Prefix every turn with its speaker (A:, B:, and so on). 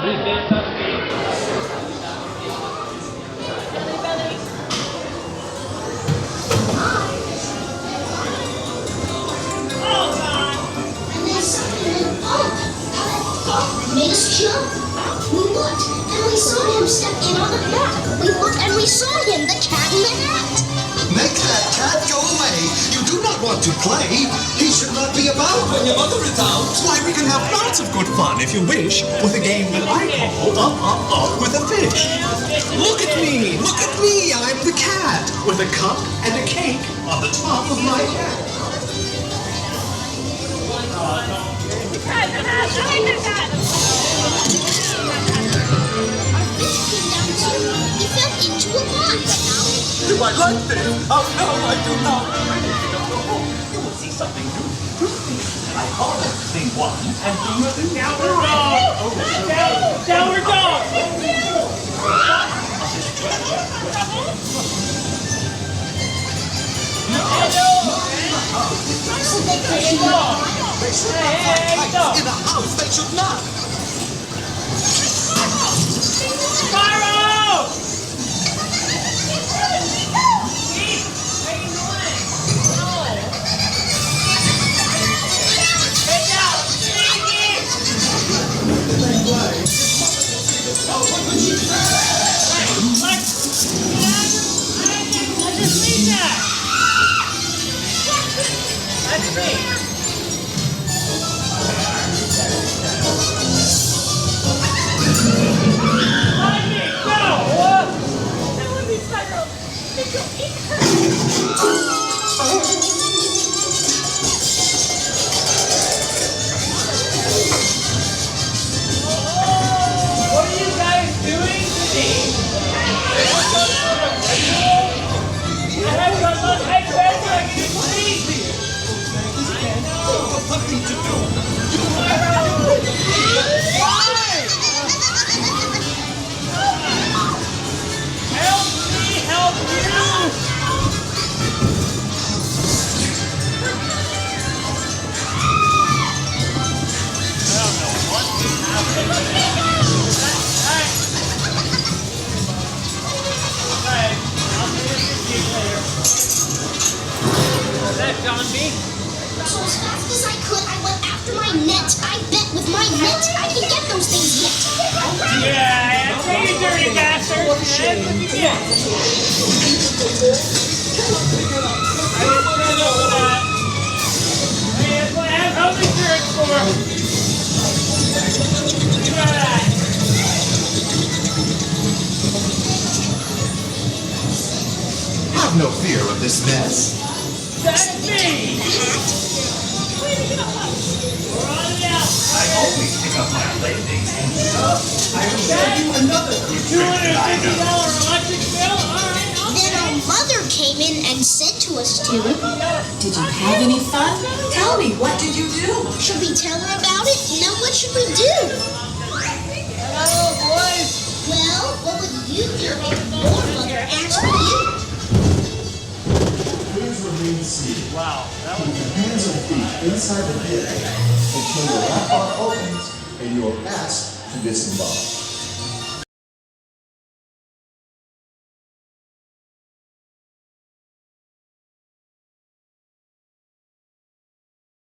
A: Made us jump. We looked, and we saw him step in on the back. We looked, and we saw him, the cat in the hat.
B: Make that cat go away. You do not want to play. He should not be about when your mother is out.
C: Why, we can have lots of good fun, if you wish, with a game that I call Up with a Fish. Look at me! Look at me! I'm the cat, with a cup and a cake on the top of my head.
A: Our fish came down too. He fell into a pond.
B: Do I like this? Oh no, I do not. You will see something new. I call it thing one and thing two.
D: Downward dog! Downward dog!
A: So they could not.
B: They should not fight in a house. They should not.
D: Pyro! That's me. What are you guys doing to me? I have got look, I feel like it's crazy.
B: Nothing to do.
D: Why? Help me help you. I don't know what is happening. Alright, I'll see you later. Is that John B?
A: So as fast as I could, I went after my net. I bet with my net, I can get those things yet.
D: Yeah, take it, dirty bastard. That's what you get. I didn't sign up for that. Hey, that's what I have health insurance for. Try that.
C: Have no fear of this mess.
D: That's me. We're on it out.
C: I always pick up my playthings and stuff. I will send you another good trick that I
D: $250
C: know.
D: electric bill? Alright, I'll
A: Then our mother came in and said to us to,
E: Did you have any fun? Tell me, what did you do?
A: should we tell her about it? Now what should we do?
D: Hello, boys.
A: Well, what would you do if your mother asked you?
F: Please remain seated.
D: Wow, that was
F: Keep your hands and feet inside the pit until your lap bar opens and you are asked to disembark.